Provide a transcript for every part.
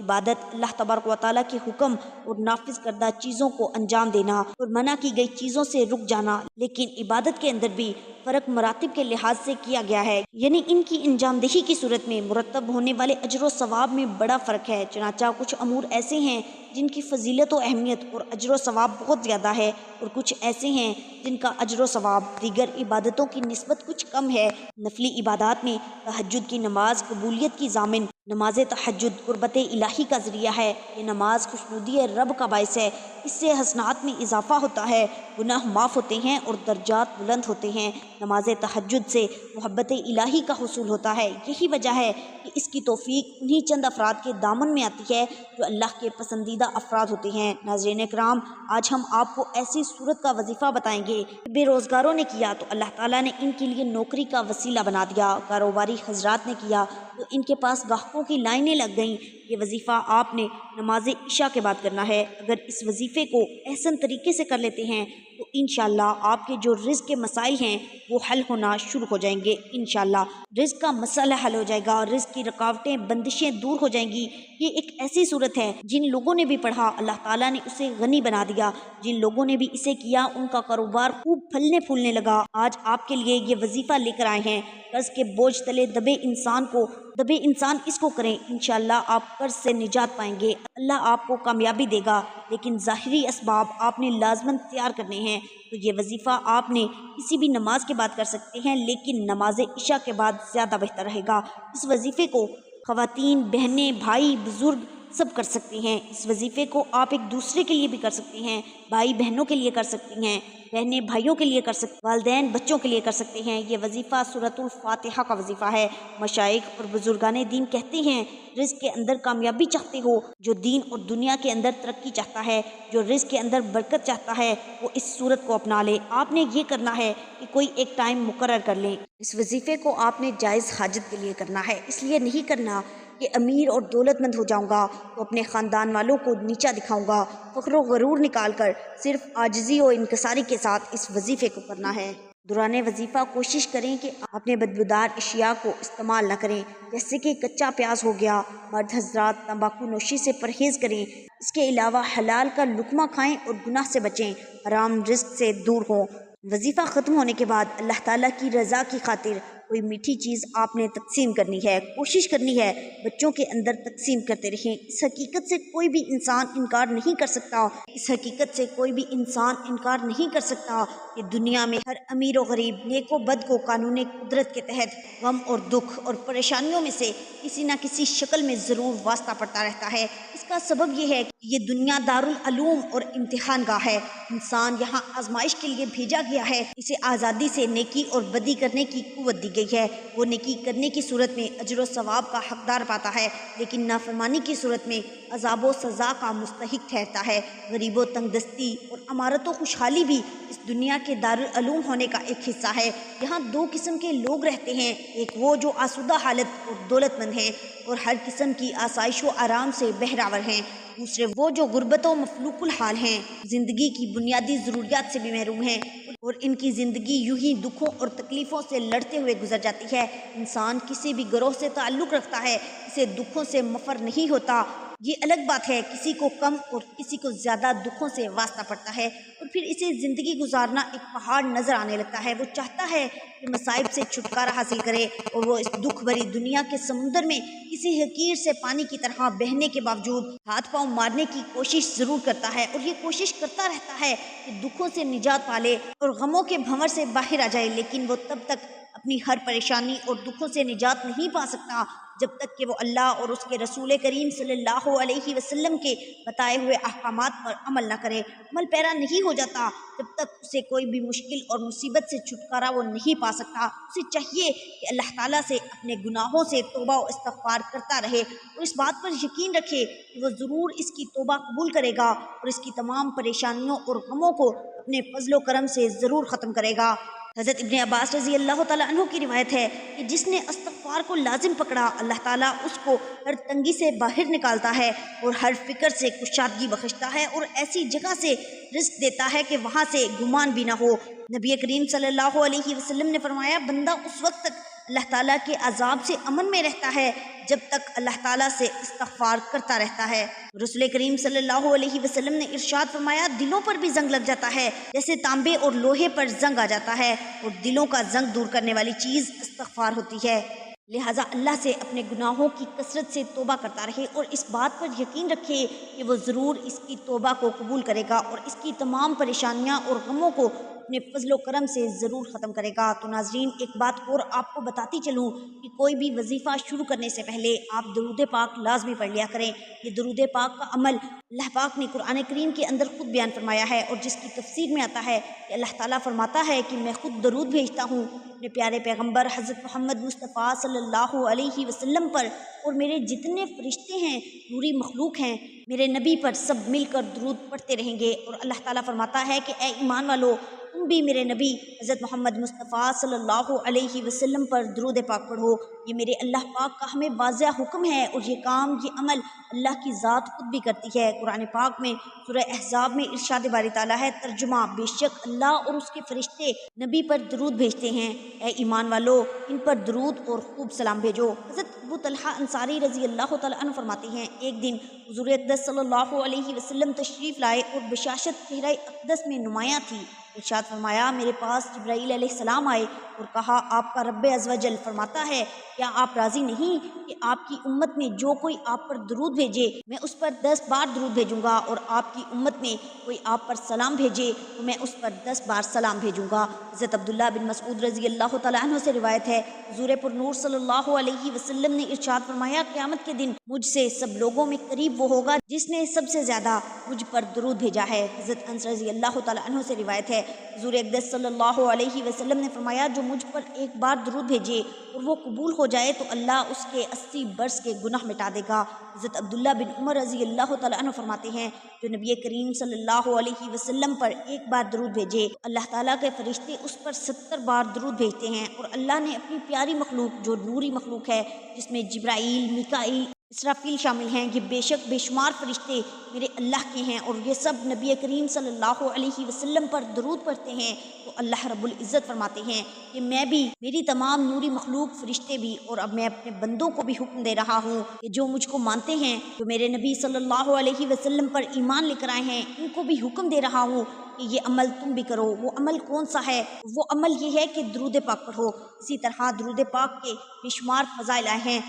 عبادت اللہ تبارک و تعالیٰ کے حکم اور نافذ کردہ چیزوں کو انجام دینا اور منع کی گئی چیزوں سے رک جانا، لیکن عبادت کے اندر بھی فرق مراتب کے لحاظ سے کیا گیا ہے، یعنی ان کی انجام دہی کی صورت میں مرتب ہونے والے اجر و ثواب میں بڑا فرق ہے۔ چنانچہ کچھ امور ایسے ہیں جن کی فضیلت و اہمیت اور اجر و ثواب بہت زیادہ ہے، اور کچھ ایسے ہیں جن کا اجر و ثواب دیگر عبادتوں کی نسبت کچھ کم ہے۔ نفلی عبادات میں تہجد کی نماز قبولیت کی ضامن۔ نماز تہجد قربت الہی کا ذریعہ ہے۔ یہ نماز خوشنودی رب کا باعث ہے، اس سے حسنات میں اضافہ ہوتا ہے، گناہ معاف ہوتے ہیں اور درجات بلند ہوتے ہیں۔ نماز تہجد سے محبت الہی کا حصول ہوتا ہے، یہی وجہ ہے کہ اس کی توفیق انہی چند افراد کے دامن میں آتی ہے جو اللہ کے پسندیدہ افراد ہوتے ہیں۔ ناظرین کرام، آج ہم آپ کو ایسی صورت کا وظیفہ بتائیں گے کہ بے روزگاروں نے کیا تو اللہ تعالیٰ نے ان کے لیے نوکری کا وسیلہ بنا دیا، کاروباری حضرات نے کیا تو ان کے پاس گاہکوں کی لائنیں لگ گئیں۔ یہ وظیفہ آپ نے نماز عشاء کے بعد کرنا ہے۔ اگر اس وظیفے کو احسن طریقے سے کر لیتے ہیں تو انشاءاللہ آپ کے جو رزق کے مسائل ہیں وہ حل ہونا شروع ہو جائیں گے۔ انشاءاللہ رزق کا مسئلہ حل ہو جائے گا، رزق کی رکاوٹیں بندشیں دور ہو جائیں گی۔ یہ ایک ایسی صورت ہے جن لوگوں نے بھی پڑھا اللہ تعالیٰ نے اسے غنی بنا دیا، جن لوگوں نے بھی اسے کیا ان کا کاروبار خوب پھلنے پھولنے لگا۔ آج آپ کے لیے یہ وظیفہ لے کر آئے ہیں، قرض کے بوجھ تلے دبے انسان اس کو کریں، انشاءاللہ آپ قرض سے نجات پائیں گے، اللہ آپ کو کامیابی دے گا۔ لیکن ظاہری اسباب آپ نے لازماً تیار کرنے ہیں۔ تو یہ وظیفہ آپ نے کسی بھی نماز کے بعد کر سکتے ہیں، لیکن نماز عشاء کے بعد زیادہ بہتر رہے گا۔ اس وظیفے کو خواتین، بہنیں، بھائی، بزرگ سب کر سکتے ہیں۔ اس وظیفے کو آپ ایک دوسرے کے لیے بھی کر سکتے ہیں، بھائی بہنوں کے لیے کر سکتی ہیں، بہنیں بھائیوں کے لیے کر سکتے ہیں، والدین بچوں کے لیے کر سکتے ہیں۔ یہ وظیفہ سورۃ الفاتحہ کا وظیفہ ہے۔ مشائخ اور بزرگان دین کہتے ہیں رزق کے اندر کامیابی چاہتے ہو، جو دین اور دنیا کے اندر ترقی چاہتا ہے، جو رزق کے اندر برکت چاہتا ہے، وہ اس صورت کو اپنا لے۔ آپ نے یہ کرنا ہے کہ کوئی ایک ٹائم مقرر کر لیں۔ اس وظیفے کو آپ نے جائز حاجت کے لیے کرنا ہے، اس لیے نہیں کرنا کہ امیر اور دولت مند ہو جاؤں گا تو اپنے خاندان والوں کو نیچا دکھاؤں گا، فخر و غرور نکال کر صرف عاجزی و انکساری کے ساتھ اس وظیفے کو کرنا ہے۔ دوران وظیفہ کوشش کریں کہ اپنے بدبودار اشیاء کو استعمال نہ کریں، جیسے کہ کچا پیاز ہو گیا۔ مرد حضرات تمباکو نوشی سے پرہیز کریں، اس کے علاوہ حلال کا لقمہ کھائیں اور گناہ سے بچیں، حرام رزق سے دور ہوں۔ وظیفہ ختم ہونے کے بعد اللہ تعالیٰ کی رضا کی خاطر کوئی میٹھی چیز آپ نے تقسیم کرنی ہے، کوشش کرنی ہے بچوں کے اندر تقسیم کرتے رہیں۔ اس حقیقت سے کوئی بھی انسان انکار نہیں کر سکتا، اس حقیقت سے کوئی بھی انسان انکار نہیں کر سکتا کہ دنیا میں ہر امیر و غریب، نیک و بد کو قانون قدرت کے تحت غم اور دکھ اور پریشانیوں میں سے کسی نہ کسی شکل میں ضرور واسطہ پڑتا رہتا ہے۔ اس کا سبب یہ ہے کہ یہ دنیا دارالعلوم اور امتحان گاہ ہے، انسان یہاں آزمائش کے لیے بھیجا گیا ہے، اسے آزادی سے نیکی اور بدی کرنے کی قوت دی گئی ہے۔ وہ نیکی کرنے کی صورت میں اجر و ثواب کا حقدار پاتا ہے، لیکن نافرمانی کی صورت میں عذاب و سزا کا مستحق ٹھہرتا ہے۔ غریب و تنگ دستی اور امارت و خوشحالی بھی اس دنیا کے دارالعلوم ہونے کا ایک حصہ ہے۔ یہاں دو قسم کے لوگ رہتے ہیں، ایک وہ جو آسودہ حالت اور دولت مند ہیں اور ہر قسم کی آسائش و آرام سے بہراور ہیں، دوسرے وہ جو غربت و مفلوق الحال ہیں، زندگی کی بنیادی ضروریات سے بھی محروم ہیں اور ان کی زندگی یوں ہی دکھوں اور تکلیفوں سے لڑتے ہوئے گزر جاتی ہے۔ انسان کسی بھی گروہ سے تعلق رکھتا ہے، اسے دکھوں سے مفر نہیں ہوتا۔ یہ الگ بات ہے کسی کو کم اور کسی کو زیادہ دکھوں سے واسطہ پڑتا ہے اور پھر اسے زندگی گزارنا ایک پہاڑ نظر آنے لگتا ہے۔ وہ چاہتا ہے کہ مصائب سے چھٹکارا حاصل کرے اور وہ اس دکھ بھری دنیا کے سمندر میں کسی حقیر سے پانی کی طرح بہنے کے باوجود ہاتھ پاؤں مارنے کی کوشش ضرور کرتا ہے، اور یہ کوشش کرتا رہتا ہے کہ دکھوں سے نجات پالے اور غموں کے بھنور سے باہر آ جائے، لیکن وہ تب تک اپنی ہر پریشانی اور دکھوں سے نجات نہیں پا سکتا جب تک کہ وہ اللہ اور اس کے رسول کریم صلی اللہ علیہ وسلم کے بتائے ہوئے احکامات پر عمل نہ کرے۔ عمل پیرا نہیں ہو جاتا جب تک اسے کوئی بھی مشکل اور مصیبت سے چھٹکارا وہ نہیں پا سکتا۔ اسے چاہیے کہ اللہ تعالیٰ سے اپنے گناہوں سے توبہ و استغفار کرتا رہے اور اس بات پر یقین رکھے کہ وہ ضرور اس کی توبہ قبول کرے گا اور اس کی تمام پریشانیوں اور غموں کو اپنے فضل و کرم سے ضرور ختم کرے گا۔ حضرت ابن عباس رضی اللہ تعالیٰ عنہ کی روایت ہے کہ جس نے استغفار کو لازم پکڑا، اللہ تعالیٰ اس کو ہر تنگی سے باہر نکالتا ہے اور ہر فکر سے کشادگی بخشتا ہے اور ایسی جگہ سے رزق دیتا ہے کہ وہاں سے گمان بھی نہ ہو۔ نبی کریم صلی اللہ علیہ وسلم نے فرمایا، بندہ اس وقت تک اللہ تعالیٰ کے عذاب سے امن میں رہتا ہے جب تک اللہ تعالیٰ سے استغفار کرتا رہتا ہے۔ رسول کریم صلی اللہ علیہ وسلم نے ارشاد فرمایا دلوں پر بھی زنگ لگ جاتا ہے جیسے تانبے اور لوہے پر زنگ آ جاتا ہے، اور دلوں کا زنگ دور کرنے والی چیز استغفار ہوتی ہے۔ لہٰذا اللہ سے اپنے گناہوں کی کثرت سے توبہ کرتا رہے اور اس بات پر یقین رکھے کہ وہ ضرور اس کی توبہ کو قبول کرے گا اور اس کی تمام پریشانیاں اور غموں کو اپنے فضل و کرم سے ضرور ختم کرے گا۔ تو ناظرین، ایک بات اور آپ کو بتاتی چلوں کہ کوئی بھی وظیفہ شروع کرنے سے پہلے آپ درود پاک لازمی پڑھ لیا کریں۔ یہ درود پاک کا عمل اللہ پاک نے قرآن کریم کے اندر خود بیان فرمایا ہے، اور جس کی تفسیر میں آتا ہے کہ اللہ تعالیٰ فرماتا ہے کہ میں خود درود بھیجتا ہوں اپنے پیارے پیغمبر حضرت محمد مصطفیٰ صلی اللہ علیہ وسلم پر، اور میرے جتنے فرشتے ہیں، نوری مخلوق ہیں، میرے نبی پر سب مل کر درود پڑھتے رہیں گے۔ اور اللہ تعالیٰ فرماتا ہے کہ اے ایمان والو، تم بھی میرے نبی حضرت محمد مصطفیٰ صلی اللہ علیہ وسلم پر درود پاک پڑھو۔ یہ میرے اللہ پاک کا ہمیں واضح حکم ہے، اور یہ کام، یہ عمل اللہ کی ذات خود بھی کرتی ہے۔ قرآن پاک میں سورہ احزاب میں ارشاد باری تعالیٰ ہے، ترجمہ: بے شک اللہ اور اس کے فرشتے نبی پر درود بھیجتے ہیں، اے ایمان والو ان پر درود اور خوب سلام بھیجو۔ حضرت ابو طلحہ انصاری رضی اللہ تعالیٰ عنہ فرماتے ہیں، ایک دن حضور اقدس صلی اللہ علیہ وسلم تشریف لائے اور بشاشت چہرہ اقدس میں نمایاں تھی۔ ارشاد فرمایا میرے پاس جبرائیل علیہ السلام آئے اور کہا آپ کا رب عز و جل فرماتا ہے کیا آپ راضی نہیں کہ آپ کی امت میں جو کوئی آپ پر درود بھیجے میں اس پر 10 بار درود بھیجوں گا، اور آپ کی امت میں کوئی آپ پر سلام بھیجے تو میں اس پر 10 بار سلام بھیجوں گا۔ حضرت عبداللہ بن مسعود رضی اللہ تعالیٰ عنہ سے روایت ہے، حضور پر نور صلی اللہ علیہ وسلم نے ارشاد فرمایا قیامت کے دن مجھ سے سب لوگوں میں قریب وہ ہوگا جس نے سب سے زیادہ مجھ پر درود بھیجا ہے۔ حضرت انس رضی اللہ تعالیٰ عنہ سے روایت ہے، حضور اقدس صلی اللہ علیہ وسلم نے فرمایا جو مجھ پر ایک بار درود بھیجے اور وہ قبول ہو جائے تو اللہ اس کے 80 برس کے گناہ مٹا دے گا۔ حضرت عبداللہ بن عمر رضی اللہ تعالیٰ عنہ فرماتے ہیں جو نبی کریم صلی اللہ علیہ وسلم پر ایک بار درود بھیجے اللہ تعالیٰ کے فرشتے اس پر 70 بار درود بھیجتے ہیں، اور اللہ نے اپنی پیاری مخلوق جو نوری مخلوق ہے جس میں جبرائیل، میکائیل، اسرافیل شامل ہیں، یہ بے شک بے شمار فرشتے میرے اللہ کے ہیں، اور یہ سب نبی کریم صلی اللہ علیہ وسلم پر درود پڑھتے ہیں تو اللہ رب العزت فرماتے ہیں کہ میں بھی، میری تمام نوری مخلوق فرشتے بھی، اور اب میں اپنے بندوں کو بھی حکم دے رہا ہوں کہ جو مجھ کو مانتے ہیں، جو میرے نبی صلی اللہ علیہ وسلم پر ایمان لے کر آئے ہیں، ان کو بھی حکم دے رہا ہوں کہ یہ عمل تم بھی کرو۔ وہ عمل کون سا ہے؟ وہ عمل یہ ہے کہ درود پاک پڑھو۔ اسی طرح درود پاک کے بے شمار فضائل آئے ہیں،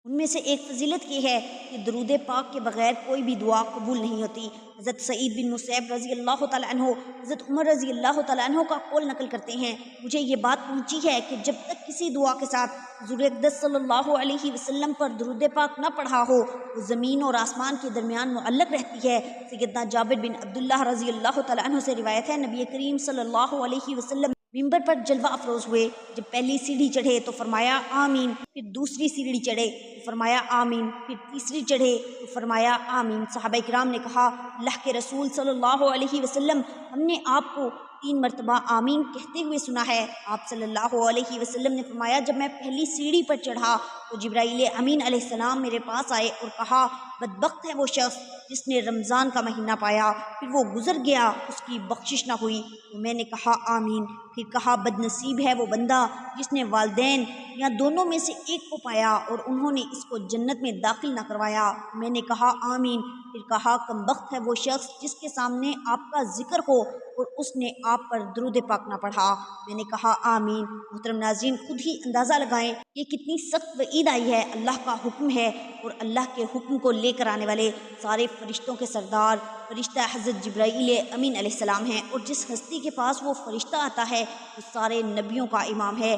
ان میں سے ایک فضیلت یہ ہے کہ درود پاک کے بغیر کوئی بھی دعا قبول نہیں ہوتی۔ حضرت سعید بن مسیب رضی اللہ تعالیٰ عنہ حضرت عمر رضی اللہ تعالیٰ عنہ کا قول نقل کرتے ہیں، مجھے یہ بات پہنچی ہے کہ جب تک کسی دعا کے ساتھ حضور اقدس صلی اللہ علیہ وسلم پر درود پاک نہ پڑھا ہو وہ زمین اور آسمان کے درمیان معلق رہتی ہے۔ سیدنا جابر بن عبداللہ رضی اللہ تعالیٰ عنہ سے روایت ہے، نبی کریم صلی اللہ علیہ وسلم ممبر پر جلوہ افروز ہوئے، جب پہلی سیڑھی چڑھے تو فرمایا آمین، پھر دوسری سیڑھی چڑھے تو فرمایا آمین، پھر تیسری چڑھے تو فرمایا آمین۔ صحابہ کرام نے کہا اللہ کے رسول صلی اللہ علیہ وسلم ہم نے آپ کو 3 مرتبہ آمین کہتے ہوئے سنا ہے۔ آپ صلی اللہ علیہ وسلم نے فرمایا جب میں پہلی سیڑھی پر چڑھا تو جبرائیل امین علیہ السلام میرے پاس آئے اور کہا بدبخت ہے وہ شخص جس نے رمضان کا مہینہ پایا پھر وہ گزر گیا، اس کی بخشش نہ ہوئی۔ تو میں نے کہا آمین۔ پھر کہا بد نصیب ہے وہ بندہ جس نے والدین یا دونوں میں سے ایک کو پایا اور انہوں نے اس کو جنت میں داخل نہ کروایا۔ میں نے کہا آمین۔ پھر کہا کم بخت ہے وہ شخص جس کے سامنے آپ کا ذکر ہو اور اس نے آپ پر درود پاک نہ پڑھا۔ میں نے کہا آمین۔ محترم ناظرین، خود ہی اندازہ لگائیں کہ کتنی سخت وعید آئی ہے۔ اللہ کا حکم ہے اور اللہ کے حکم کو لے کر آنے والے سارے فرشتوں کے سردار فرشتہ حضرت جبرائیل امین علیہ السلام ہیں، اور جس ہستی کے پاس وہ فرشتہ آتا ہے وہ سارے نبیوں کا امام ہے۔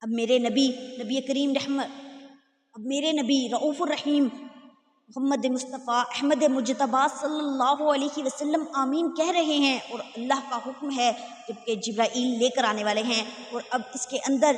اب میرے نبی رؤوف الرحیم محمد مصطفیٰ احمد مجتبیٰ صلی اللہ علیہ وسلم آمین کہہ رہے ہیں، اور اللہ کا حکم ہے جبکہ جبرائیل لے کر آنے والے ہیں، اور اب اس کے اندر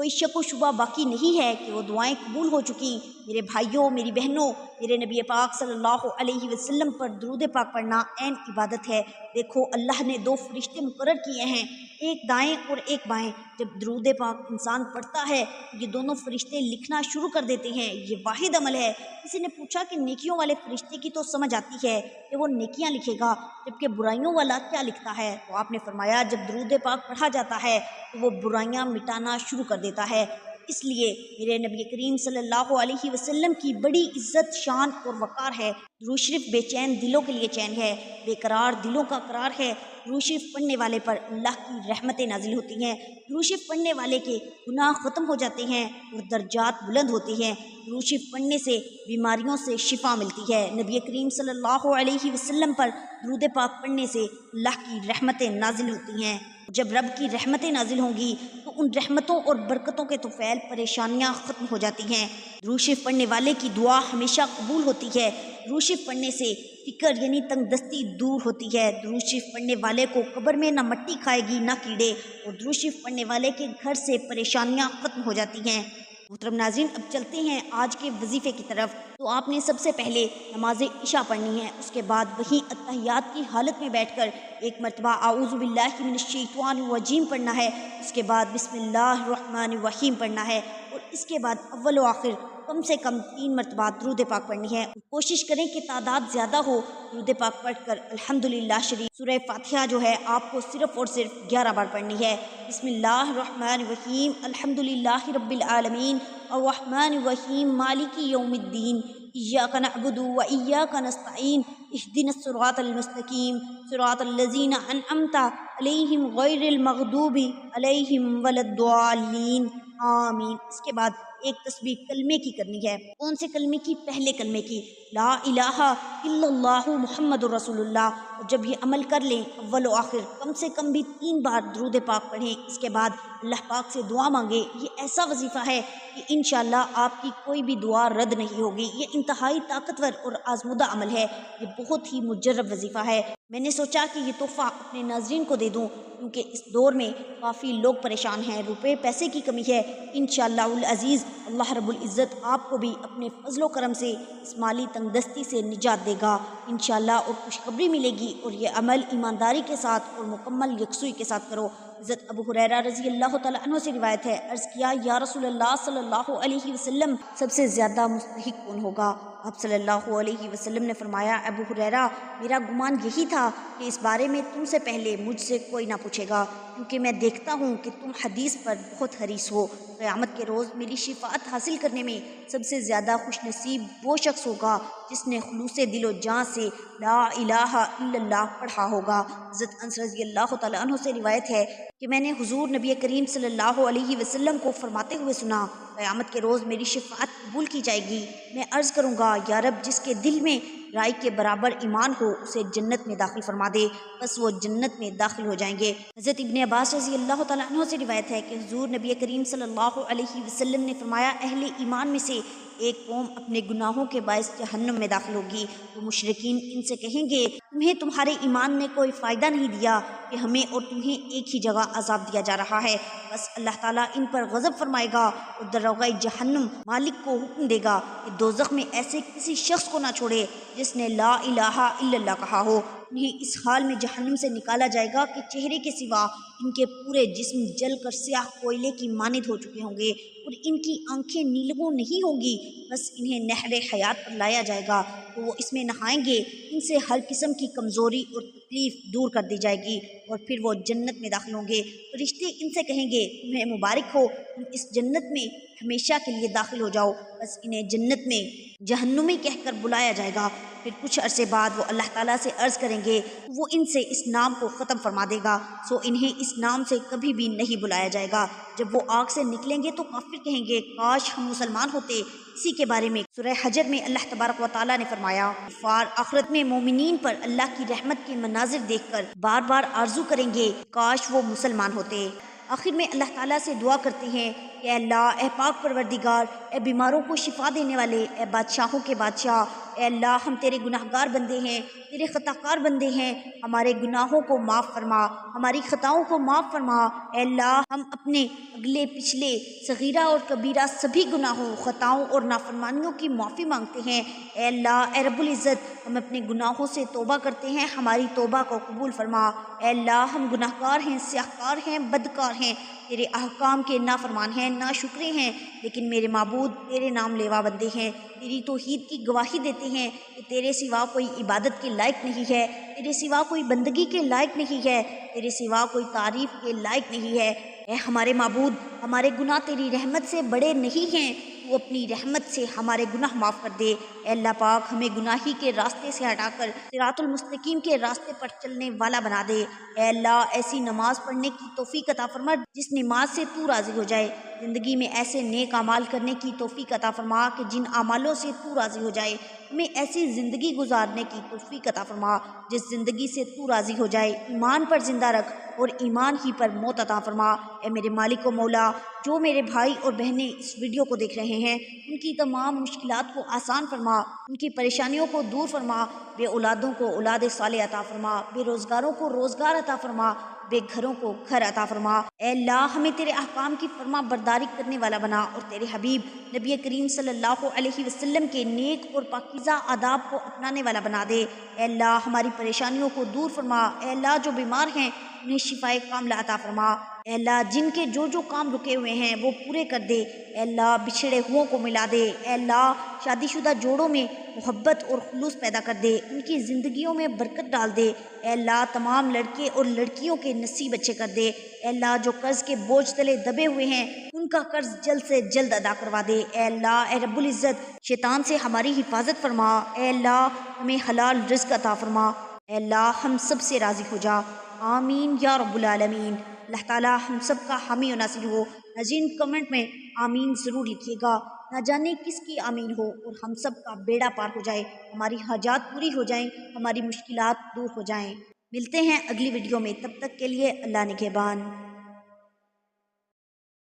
کوئی شک و شبہ باقی نہیں ہے کہ وہ دعائیں قبول ہو چکی۔ میرے بھائیوں، میری بہنوں، میرے نبی پاک صلی اللہ علیہ وسلم پر درود پاک پڑھنا عین عبادت ہے۔ دیکھو اللہ نے 2 فرشتے مقرر کیے ہیں، ایک دائیں اور ایک بائیں۔ جب درود پاک انسان پڑھتا ہے یہ دونوں فرشتے لکھنا شروع کر دیتے ہیں۔ یہ واحد عمل ہے۔ کسی نے پوچھا کہ نیکیوں والے فرشتے کی تو سمجھ آتی ہے کہ وہ نیکیاں لکھے گا، جبکہ برائیوں والا کیا لکھتا ہے؟ تو آپ نے فرمایا جب درود پاک پڑھا جاتا ہے تو وہ برائیاں مٹانا شروع کر دیتا ہے۔ اس لیے میرے نبی کریم صلی اللہ علیہ وسلم کی بڑی عزت، شان اور وقار ہے۔ درود شریف بے چین دلوں کے لیے چین ہے، بے قرار دلوں کا قرار ہے۔ درود شریف پڑھنے والے پر اللہ کی رحمتیں نازل ہوتی ہیں، درود شریف پڑھنے والے کے گناہ ختم ہو جاتے ہیں اور درجات بلند ہوتے ہیں۔ درود شریف پڑھنے سے بیماریوں سے شفا ملتی ہے۔ نبی کریم صلی اللہ علیہ وسلم پر درود پاک پڑھنے سے اللہ کی رحمتیں نازل ہوتی ہیں۔ جب رب کی رحمتیں نازل ہوں گی تو ان رحمتوں اور برکتوں کے طفیل پریشانیاں ختم ہو جاتی ہیں۔ درود شریف پڑھنے والے کی دعا ہمیشہ قبول ہوتی ہے۔ درود شریف پڑھنے سے فکر یعنی تنگ دستی دور ہوتی ہے۔ درود شریف پڑھنے والے کو قبر میں نہ مٹی کھائے گی نہ کیڑے، اور درود شریف پڑھنے والے کے گھر سے پریشانیاں ختم ہو جاتی ہیں۔ محترم ناظرین، اب چلتے ہیں آج کے وظیفے کی طرف۔ تو آپ نے سب سے پہلے نماز عشاء پڑھنی ہے، اس کے بعد وہیں اتحیات کی حالت میں بیٹھ کر ایک مرتبہ اعوذ باللہ من الشیطان الرجیم پڑھنا ہے، اس کے بعد بسم اللہ الرحمن الرحیم پڑھنا ہے، اور اس کے بعد اول و آخر کم سے کم 3 مرتبہ درود پاک پڑھنی ہے۔ کوشش کریں کہ تعداد زیادہ ہو۔ درود پاک پڑھ کر الحمدللہ شریف سورہ فاتحہ جو ہے آپ کو صرف اور صرف 11 بار پڑھنی ہے۔ بسم اللہ الرحمن الرحیم، الحمدللہ رب العالمین، الرحمن الرحیم، مالک یوم الدین، ایاک نعبد و ایاک نستعین، اہدنا الصراط المستقیم، صراط الذین انعمت علیہم غیر المغضوب علیہم ولا الضالین، آمین۔ اس کے بعد ایک تسبیح کلمے کی کرنی ہے۔ کون سے کلمے کی؟ پہلے کلمے کی، لا الہ الا اللہ محمد رسول اللہ۔ اور جب یہ عمل کر لیں اول و آخر کم سے کم بھی 3 بار درود پاک پڑھیں، اس کے بعد اللہ پاک سے دعا مانگیں۔ یہ ایسا وظیفہ ہے کہ انشاءاللہ آپ کی کوئی بھی دعا رد نہیں ہوگی۔ یہ انتہائی طاقتور اور آزمودہ عمل ہے، یہ بہت ہی مجرب وظیفہ ہے۔ میں نے سوچا کہ یہ تحفہ اپنے ناظرین کو دے دوں، کیونکہ اس دور میں کافی لوگ پریشان ہیں، روپے پیسے کی کمی ہے۔ انشاءاللہ العزیز اللہ رب العزت آپ کو بھی اپنے فضل و کرم سے اس مالی تنگ دستی سے نجات دے گا انشاءاللہ، اور خوشخبری ملے گی۔ اور یہ عمل ایمانداری کے ساتھ اور مکمل یکسوئی کے ساتھ کرو۔ حضرت ابو ہریرہ رضی اللہ تعالیٰ عنہ سے روایت ہے، عرض کیا یا رسول اللہ صلی اللہ علیہ وسلم، سب سے زیادہ مستحق کون ہوگا؟ آپ صلی اللہ علیہ وسلم نے فرمایا، ابو ہریرہ میرا گمان یہی تھا کہ اس بارے میں تم سے پہلے مجھ سے کوئی نہ پوچھے گا، کیونکہ میں دیکھتا ہوں کہ تم حدیث پر بہت حریص ہو۔ قیامت کے روز میری شفاعت حاصل کرنے میں سب سے زیادہ خوش نصیب وہ شخص ہوگا جس نے خلوص دل و جان سے لا الہ الا اللہ پڑھا ہوگا۔ حضرت انس رضی اللہ تعالیٰ عنہ سے روایت ہے کہ میں نے حضور نبی کریم صلی اللہ علیہ وسلم کو فرماتے ہوئے سنا، قیامت کے روز میری شفاعت قبول کی جائے گی۔ میں عرض کروں گا، یا رب جس کے دل میں رائی کے برابر ایمان ہو اسے جنت میں داخل فرما دے، بس وہ جنت میں داخل ہو جائیں گے۔ حضرت ابن عباس رضی اللہ تعالیٰ عنہ سے روایت ہے کہ حضور نبی کریم صلی اللہ علیہ وسلم نے فرمایا، اہل ایمان میں سے ایک قوم اپنے گناہوں کے باعث جہنم میں داخل ہوگی، تو مشرکین ان سے کہیں گے، تمہیں تمہارے ایمان نے کوئی فائدہ نہیں دیا کہ ہمیں اور تمہیں ایک ہی جگہ عذاب دیا جا رہا ہے۔ بس اللہ تعالیٰ ان پر غضب فرمائے گا اور دروغہ جہنم مالک کو حکم دے گا کہ دوزخ میں ایسے کسی شخص کو نہ چھوڑے جس نے لا الہ الا اللہ کہا ہو۔ انہیں اس حال میں جہنم سے نکالا جائے گا کہ چہرے کے سوا ان کے پورے جسم جل کر سیاہ کوئلے کی مانند ہو چکے ہوں گے، اور ان کی آنکھیں نیلگوں نہیں ہوں گی۔ بس انہیں نہر حیات پر لایا جائے گا تو وہ اس میں نہائیں گے، ان سے ہر قسم کی کمزوری اور تکلیف دور کر دی جائے گی، اور پھر وہ جنت میں داخل ہوں گے۔ فرشتے ان سے کہیں گے، تمہیں مبارک ہو، تم اس جنت میں ہمیشہ کے لیے داخل ہو جاؤ۔ بس انہیں جنت میں جہنمی کہہ کر بلایا جائے گا۔ پھر کچھ عرصے بعد وہ اللہ تعالیٰ سے عرض کریں گے، وہ ان سے اس نام کو ختم فرما دے گا، سو انہیں اس نام سے کبھی بھی نہیں بلایا جائے گا۔ جب وہ آگ سے نکلیں گے تو کافر کہیں گے، کاش ہم مسلمان ہوتے۔ اسی کے بارے میں سورہ حجر میں اللہ تبارک و تعالیٰ نے فرمایا، کفار آخرت میں مومنین پر اللہ کی رحمت کے مناظر دیکھ کر بار بار آرزو کریں گے، کاش وہ مسلمان ہوتے۔ آخر میں اللہ تعالیٰ سے دعا کرتے ہیں، اے اللہ، اے پاک پروردگار، اے بیماروں کو شفا دینے والے، اے بادشاہوں کے بادشاہ، اے اللہ ہم تیرے گناہ گار بندے ہیں، تیرے خطا کار بندے ہیں، ہمارے گناہوں کو معاف فرما، ہماری خطاؤں کو معاف فرما۔ اے اللہ ہم اپنے اگلے پچھلے صغیرہ اور کبیرہ سبھی گناہوں، خطاؤں اور نافرمانیوں کی معافی مانگتے ہیں۔ اے اللہ، اے رب العزت، ہم اپنے گناہوں سے توبہ کرتے ہیں، ہماری توبہ کو قبول فرما۔ اے اللہ ہم گناہ گار ہیں، سیاہ کار ہیں، بدکار ہیں، تیرے احکام کے نافرمان ہیں، ناشکرے ہیں، لیکن میرے معبود تیرے نام لیوا بندے ہیں، تیری توحید کی گواہی دیتے ہیں کہ تیرے سوا کوئی عبادت کے لائق نہیں ہے، تیرے سوا کوئی بندگی کے لائق نہیں ہے، تیرے سوا کوئی تعریف کے لائق نہیں ہے۔ اے ہمارے معبود، ہمارے گناہ تیری رحمت سے بڑے نہیں ہیں، تو اپنی رحمت سے ہمارے گناہ معاف کر دے۔ اے اللہ پاک ہمیں گناہی کے راستے سے ہٹا کر صراط المستقیم کے راستے پر چلنے والا بنا دے۔ اے اللہ ایسی نماز پڑھنے کی توفیق عطا فرما جس نماز سے تو راضی ہو جائے، زندگی میں ایسے نیک اعمال کرنے کی توفیق عطا فرما کہ جن اعمالوں سے تو راضی ہو جائے، ہمیں ایسی زندگی گزارنے کی توفیق عطا فرما جس زندگی سے تو راضی ہو جائے، ایمان پر زندہ رکھ اور ایمان ہی پر موت عطا فرما۔ اے میرے مالک و مولا، جو میرے بھائی اور بہنیں اس ویڈیو کو دیکھ رہے ہیں ان کی تمام مشکلات کو آسان فرما، ان کی پریشانیوں کو دور فرما، بے اولادوں کو اولاد صالح عطا فرما، بے روزگاروں کو روزگار عطا فرما، بے گھروں کو گھر عطا فرما۔ اے اللہ ہمیں تیرے احکام کی فرما برداری کرنے والا بنا اور تیرے حبیب نبی کریم صلی اللہ علیہ وسلم کے نیک اور پاکیزہ آداب کو اپنانے والا بنا دے۔ اے اللہ ہماری پریشانیوں کو دور فرما، اے اللہ جو بیمار ہیں انہیں شفائے کاملہ عطا فرما، اے اللہ جن کے جو جو کام رکے ہوئے ہیں وہ پورے کر دے، اے اللہ بچھڑے ہوں کو ملا دے، اے اللہ شادی شدہ جوڑوں میں محبت اور خلوص پیدا کر دے، ان کی زندگیوں میں برکت ڈال دے، اے اللہ تمام لڑکے اور لڑکیوں کے نصیب اچھے کر دے، اے اللہ جو قرض کے بوجھ تلے دبے ہوئے ہیں ان کا قرض جلد سے جلد ادا کروا دے، اے اللہ اے رب العزت شیطان سے ہماری حفاظت فرما، اے اللہ ہمیں حلال رزق عطا فرما، اے اللہ ہم سب سے راضی ہو جا، آمین یا رب العالمین۔ اللہ تعالیٰ ہم سب کا حامی و ناصر ہو۔ ناظرین کمنٹ میں آمین ضرور لکھیے گا، نہ جانے کس کی آمین ہو اور ہم سب کا بیڑا پار ہو جائے، ہماری حاجات پوری ہو جائیں، ہماری مشکلات دور ہو جائیں۔ ملتے ہیں اگلی ویڈیو میں، تب تک کے لیے اللہ نگہبان۔